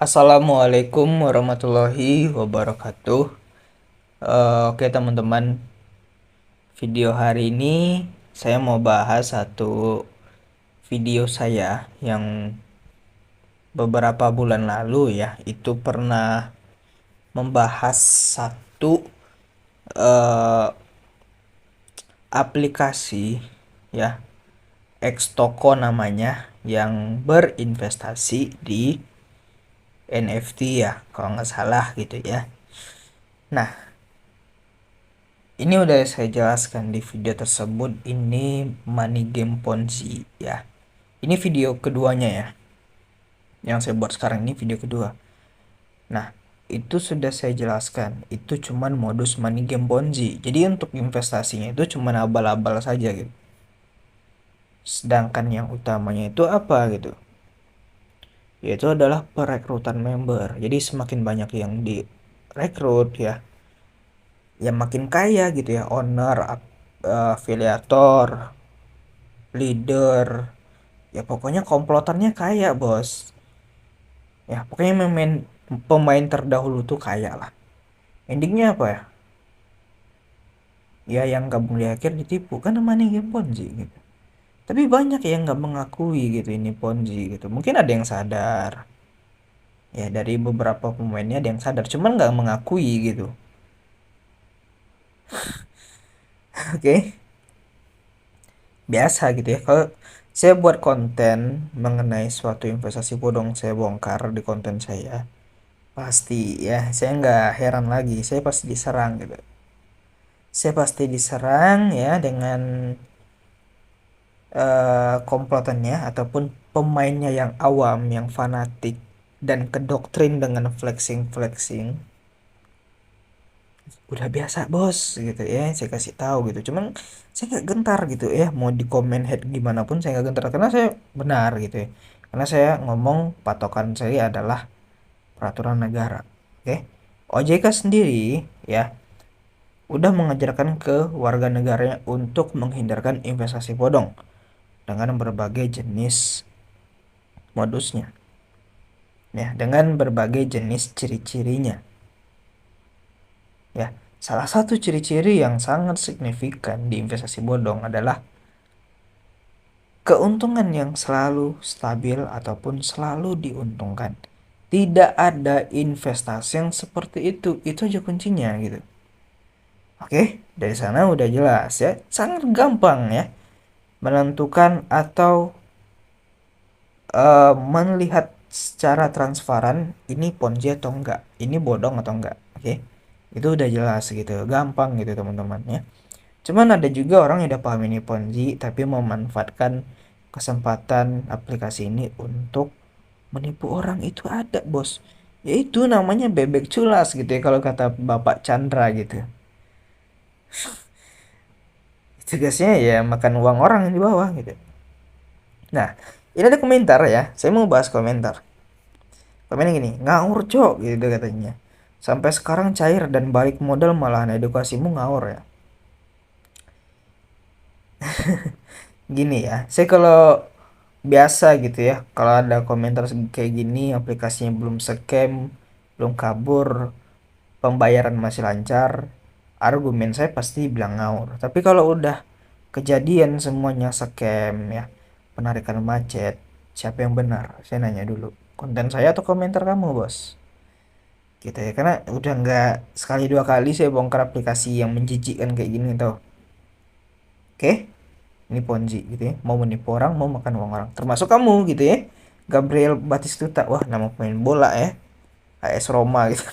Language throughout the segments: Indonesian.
Assalamualaikum warahmatullahi wabarakatuh. Oke teman-teman, video hari ini saya mau bahas satu video saya yang beberapa bulan lalu ya, itu pernah membahas satu eh, aplikasi ya, ex toko namanya, yang berinvestasi di NFT ya, kalau nggak salah gitu ya. Nah, ini udah saya jelaskan di video tersebut, ini money game Ponzi ya. Ini video keduanya ya. Yang saya buat sekarang ini video kedua. Nah, itu sudah saya jelaskan. Itu cuman modus money game Ponzi. Jadi untuk investasinya itu cuman abal-abal saja gitu. Sedangkan yang utamanya itu apa gitu? Yaitu adalah perekrutan member. Jadi semakin banyak yang direkrut ya, yang makin kaya gitu ya, owner, afiliator, leader, ya pokoknya komplotannya kaya bos. Ya pokoknya pemain terdahulu tuh kaya lah. Endingnya apa ya? Ya yang gabung di akhir ditipu kan, namanya game Ponzi gitu. Tapi banyak yang nggak mengakui gitu ini Ponzi gitu. Mungkin ada yang sadar. Ya dari beberapa pemainnya ada yang sadar, cuman nggak mengakui gitu. Oke, biasa gitu ya. Kalau saya buat konten mengenai suatu investasi bodong, saya bongkar di konten saya. Pasti ya, saya nggak heran lagi. Saya pasti diserang gitu. Saya pasti diserang ya dengan komplotannya ataupun pemainnya yang awam, yang fanatik dan kedoktrin dengan flexing-flexing. Udah biasa bos gitu ya, saya kasih tahu gitu. Cuman saya nggak gentar gitu ya, mau di komen head gimana pun saya nggak gentar karena saya benar gitu ya. Karena saya ngomong patokan saya adalah peraturan negara. Oke. OJK sendiri ya udah mengajarkan ke warga negaranya untuk menghindarkan investasi bodong dengan berbagai jenis modusnya ya, dengan berbagai jenis ciri-cirinya ya. Salah satu ciri-ciri yang sangat signifikan di investasi bodong adalah keuntungan yang selalu stabil ataupun selalu diuntungkan. Tidak ada investasi yang seperti itu aja kuncinya gitu. Oke, dari sana udah jelas ya, sangat gampang ya menentukan atau melihat secara transparan ini Ponzi atau enggak, ini bodong atau enggak. Oke, itu udah jelas gitu, gampang gitu teman-teman ya. Cuman ada juga orang yang udah paham ini Ponzi tapi memanfaatkan kesempatan aplikasi ini untuk menipu orang, itu ada bos. Yaitu namanya bebek culas gitu ya, kalau kata Bapak Chandra gitu. Tugasnya ya makan uang orang yang di bawah gitu. Nah, ini ada komentar ya, saya mau bahas komentar. Komennya gini, ngawur cok gitu katanya. Sampai sekarang cair dan balik modal malahan edukasimu ngawur ya. Gini ya, saya kalau biasa gitu ya, kalau ada komentar kayak gini, aplikasinya belum scam, belum kabur, pembayaran masih lancar, argumen saya pasti bilang ngawur. Tapi kalau udah kejadian semuanya scam ya, penarikan macet, siapa yang benar? Saya nanya dulu, konten saya atau komentar kamu bos? Gitu ya, karena udah nggak sekali dua kali saya bongkar aplikasi yang menjijikkan kayak gini tau. Oke, ini Ponzi gitu ya, mau menipu orang, mau makan uang orang, termasuk kamu gitu ya. Gabriel Batistuta, wah nama pemain bola ya, AS Roma gitu.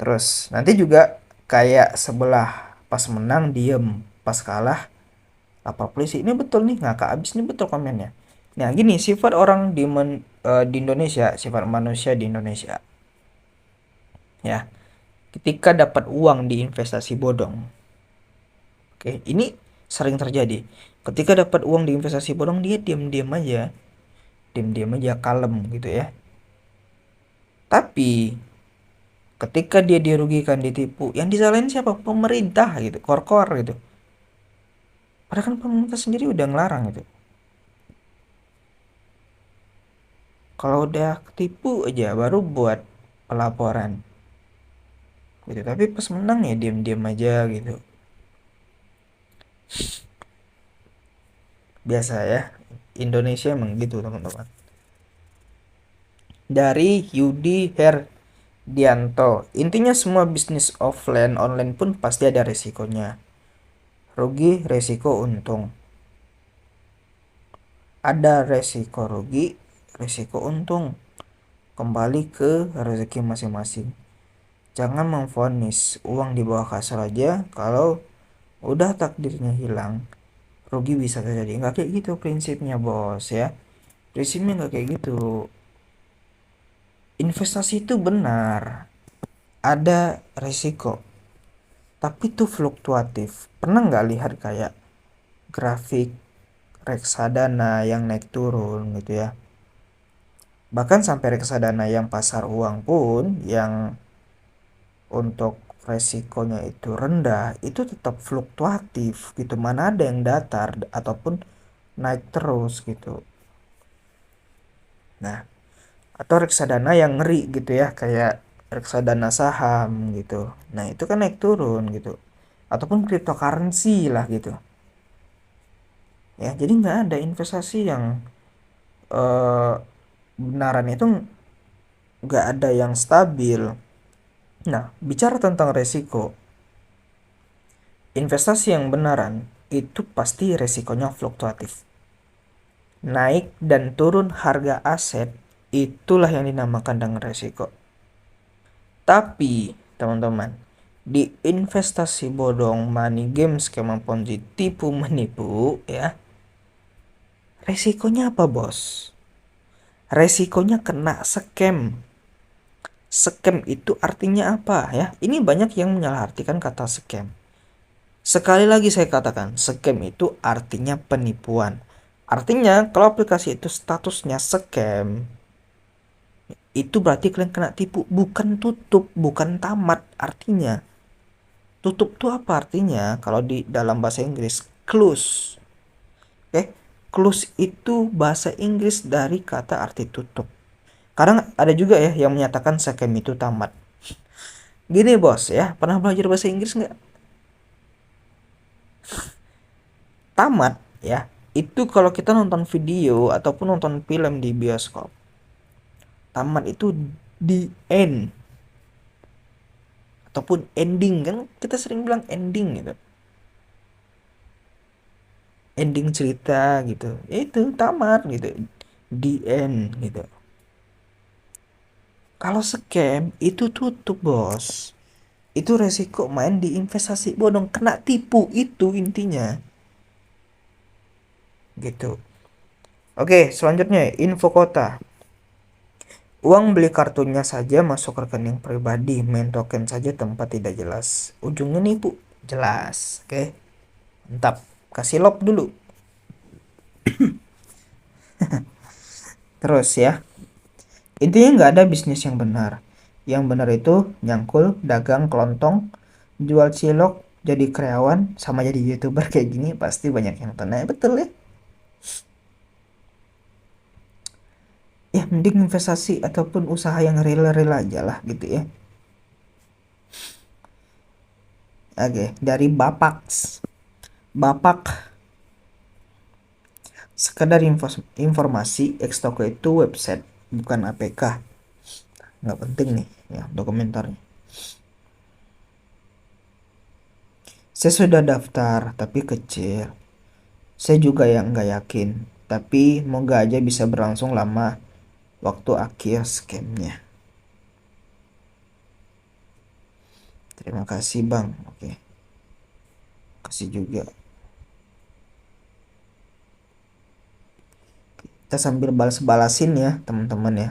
Terus nanti juga kayak sebelah, pas menang diem, pas kalah lapor polisi. Ini betul nih, ngakak abis, ini betul komennya. Nah gini, sifat orang di Indonesia, sifat manusia di Indonesia ya, ketika dapat uang di investasi bodong. Oke, ini sering terjadi. Ketika dapat uang di investasi bodong, dia diam-diam aja, diam-diam aja, kalem gitu ya. Tapi ketika dia dirugikan, ditipu, yang disalahin siapa? Pemerintah gitu, kor-kor gitu. Padahal kan pemerintah sendiri udah ngelarang gitu. Kalau udah ketipu aja baru buat pelaporan gitu, tapi pas menang ya diam-diam aja gitu. Biasa ya, Indonesia emang gitu teman-teman. Dari Yudi Herdianto, intinya semua bisnis offline online pun pasti ada resikonya, rugi resiko untung. Ada resiko rugi, resiko untung, kembali ke rezeki masing-masing. Jangan memvonis uang di bawah kasur aja, kalau udah takdirnya hilang rugi bisa terjadi. Nggak kayak gitu prinsipnya bos ya, prinsipnya nggak kayak gitu. Investasi itu benar ada resiko, tapi itu fluktuatif. Pernah nggak lihat kayak grafik reksadana yang naik turun gitu ya, bahkan sampai reksadana yang pasar uang pun yang untuk resikonya itu rendah itu tetap fluktuatif gitu, mana ada yang datar ataupun naik terus gitu. Nah, atau reksadana yang ngeri gitu ya, kayak reksadana saham gitu, nah itu kan naik turun gitu, ataupun cryptocurrency lah gitu ya. Jadi nggak ada investasi yang eh, benaran itu, nggak ada yang stabil. Nah, bicara tentang resiko, investasi yang benaran itu pasti resikonya fluktuatif. Naik dan turun harga aset, itulah yang dinamakan dengan resiko. Tapi, teman-teman, di investasi bodong, money game, skema ponzi, tipu menipu ya, resikonya apa bos? Resikonya kena scam. Scam itu artinya apa ya? Ini banyak yang menyalahartikan kata scam. Sekali lagi saya katakan, scam itu artinya penipuan. Artinya kalau aplikasi itu statusnya scam, itu berarti kalian kena tipu, bukan tutup, bukan tamat. Artinya tutup tuh apa artinya? Kalau di dalam bahasa Inggris close. Oke, close itu bahasa Inggris dari kata arti tutup. Kadang ada juga ya yang menyatakan scam itu tamat. Gini bos ya, pernah belajar bahasa Inggris nggak? Tamat ya, itu kalau kita nonton video ataupun nonton film di bioskop. Tamat itu di end ataupun ending, kan kita sering bilang ending gitu. Ending cerita gitu. Ya itu tamat gitu. The end gitu. Kalau scam itu tutup bos. Itu resiko main di investasi bodong, kena tipu itu intinya. Gitu. Oke, selanjutnya info kota. Uang beli kartunya saja masuk rekening pribadi, main token saja tempat tidak jelas. Ujungnya nipu, jelas. Oke, mantap. Kasih lop dulu. Terus ya, intinya nggak ada bisnis yang benar. Yang benar itu nyangkul, dagang kelontong, jual cilok, jadi karyawan, sama jadi youtuber kayak gini pasti banyak yang tenang. Betul ya? Ya mending investasi ataupun usaha yang real-real aja lah gitu ya. Oke, dari Bapak. Bapak, sekedar informasi, Xtoko itu website bukan APK. Nggak penting nih ya dokumentarnya. Saya sudah daftar tapi kecil. Saya juga yang nggak yakin, tapi moga aja bisa berlangsung lama waktu akhir scamnya. Terima kasih bang. Oke, kasih juga. Kita sambil balas-balasin ya teman-teman ya.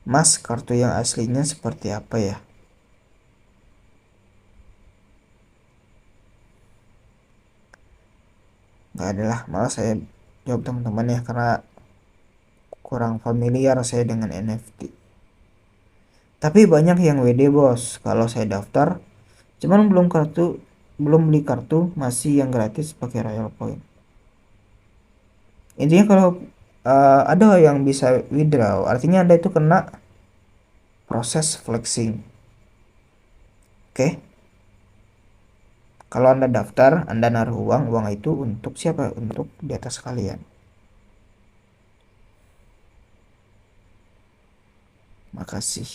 Mas, kartu yang aslinya seperti apa ya? Nggak ada lah, malah saya jawab teman-teman ya, karena kurang familiar saya dengan NFT. Tapi banyak yang WD bos, kalau saya daftar, cuman belum beli kartu, masih yang gratis pakai Royal Point. Intinya kalau ada yang bisa withdraw, artinya Anda itu kena proses flexing. Oke. Kalau Anda daftar, Anda naruh uang, uang itu untuk siapa? Untuk di atas kalian. Makasih.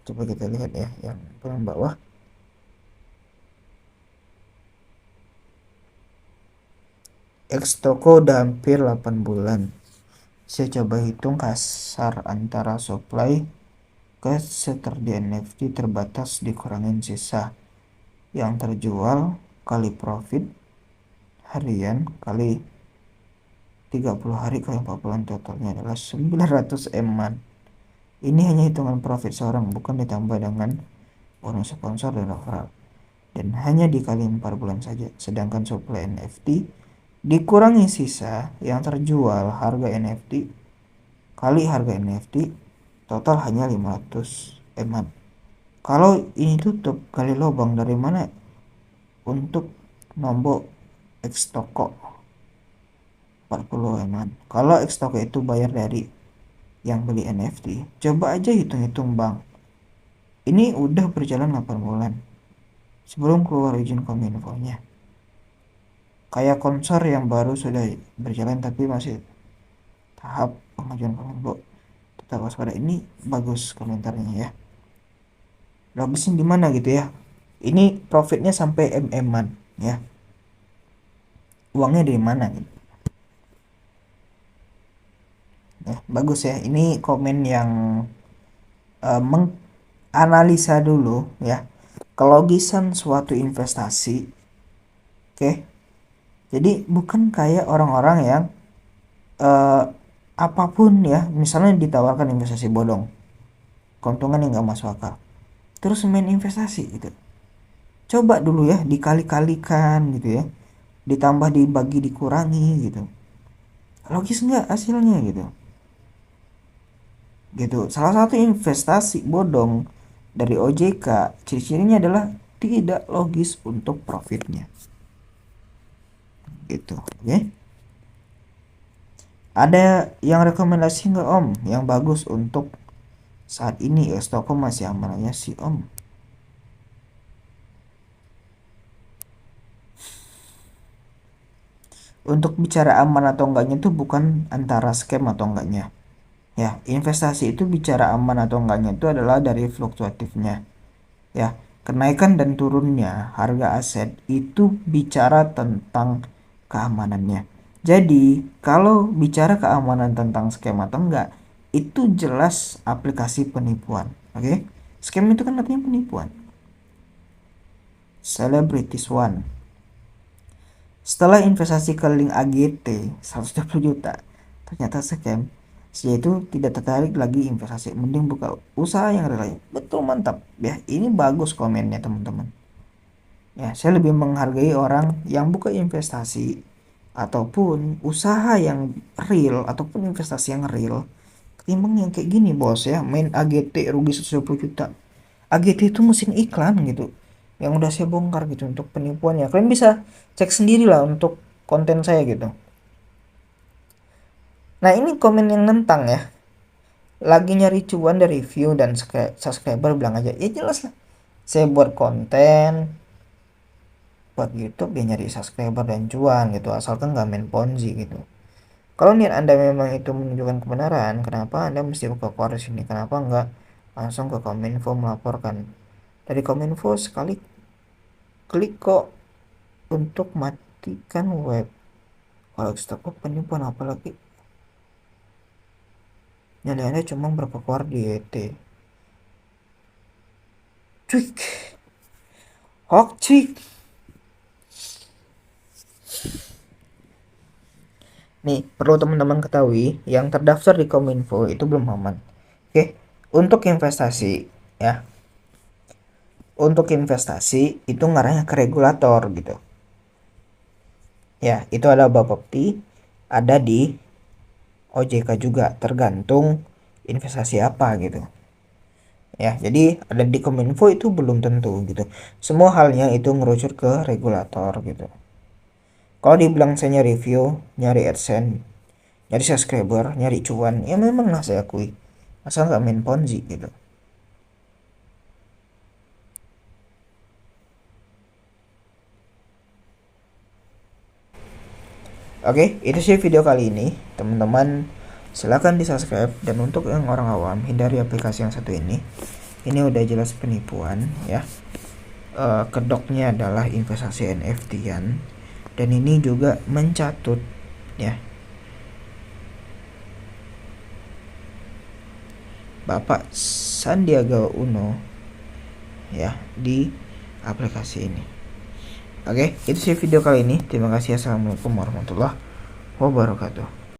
Coba kita lihat ya yang paling bawah. X toko udah hampir 8 bulan. Saya coba hitung kasar antara supply ke seterdia NFT terbatas dikurangin sisa yang terjual kali profit harian kali 30 hari kali 40 totalnya adalah 900 eman. Ini hanya hitungan profit seorang, bukan ditambah dengan bonus sponsor dan referral. Dan hanya dikali 4 bulan saja. Sedangkan supply NFT dikurangi sisa yang terjual harga NFT kali harga NFT total hanya 500 eman. Kalau ini tutup kali lubang, dari mana untuk nombok X toko 40 eman? Kalau X toko itu bayar dari yang beli NFT, coba aja hitung-hitung bang, ini udah berjalan 8 bulan sebelum keluar izin kominfo-nya. Kayak konser yang baru sudah berjalan tapi masih tahap pengajuan kominfo, tetap waspada. Ini bagus komentarnya ya, logisnya di mana gitu ya. Ini profitnya sampai mm-an ya, uangnya dari mana gitu ya. Bagus ya, ini komen yang menganalisa dulu ya kelogisan suatu investasi. Oke, jadi bukan kayak orang-orang yang eh, apapun ya, misalnya ditawarkan investasi bodong, keuntungan yang gak masuk akal, terus main investasi gitu. Coba dulu ya dikali-kalikan gitu ya, ditambah dibagi dikurangi gitu, logis nggak hasilnya gitu. Salah satu investasi bodong dari OJK ciri-cirinya adalah tidak logis untuk profitnya gitu. Oke, ada yang rekomendasi nggak om yang bagus untuk saat ini? Ya Stockholm masih amannya sih om. Untuk bicara aman atau enggaknya itu bukan antara scam atau enggaknya ya. Investasi itu bicara aman atau enggaknya itu adalah dari fluktuatifnya ya, kenaikan dan turunnya harga aset itu bicara tentang keamanannya. Jadi kalau bicara keamanan tentang scam atau enggak, itu jelas aplikasi penipuan. Oke, scam itu kan artinya penipuan. Celebrities One, setelah investasi ke link AGT 120 juta ternyata scam, saya itu tidak tertarik lagi investasi, mending buka usaha yang real. Betul, mantap ya, ini bagus komennya teman-teman ya. Saya lebih menghargai orang yang buka investasi ataupun usaha yang real ataupun investasi yang real ketimbang yang kayak gini bos ya, main AGT rugi 120 juta. AGT itu mesin iklan gitu yang udah saya bongkar gitu untuk penipuannya. Kalian bisa cek sendiri lah untuk konten saya gitu. Nah ini komen yang nentang ya, lagi nyari cuan dari view dan subscriber, bilang aja ya jelas lah, saya buat konten buat YouTube ya nyari subscriber dan cuan gitu, asalkan nggak main ponzi gitu. Kalau niat anda memang itu menunjukkan kebenaran, kenapa anda mesti buka keluar sini? Kenapa nggak langsung ke kominfo melaporkan? Dari kominfo sekali klik kok untuk matikan web. Kalau stok penipuan apalagi nyaliannya cuma berapa keluar di ET. Cuik, hok cuik. Nih perlu teman-teman ketahui, yang terdaftar di kominfo itu belum aman. Oke, untuk investasi ya, untuk investasi itu ngarahnya ke regulator gitu ya. Itu ada Bapepti, ada di OJK juga, tergantung investasi apa gitu ya. Jadi ada di Kominfo itu belum tentu gitu. Semua halnya itu ngerucut ke regulator gitu. Kalau dibilang saya nyari review, nyari AdSense, nyari subscriber, nyari cuan, ya memang lah saya akui. Asal nggak main Ponzi gitu. Oke, itu sih video kali ini. Teman-teman, silahkan di subscribe. Dan untuk yang orang awam, hindari aplikasi yang satu ini. Ini udah jelas penipuan ya. Kedoknya adalah investasi NFT-an. Dan ini juga mencatut ya Bapak Sandiaga Uno ya di aplikasi ini. Oke, itu sih video kali ini. Terima kasih. Assalamualaikum warahmatullahi wabarakatuh.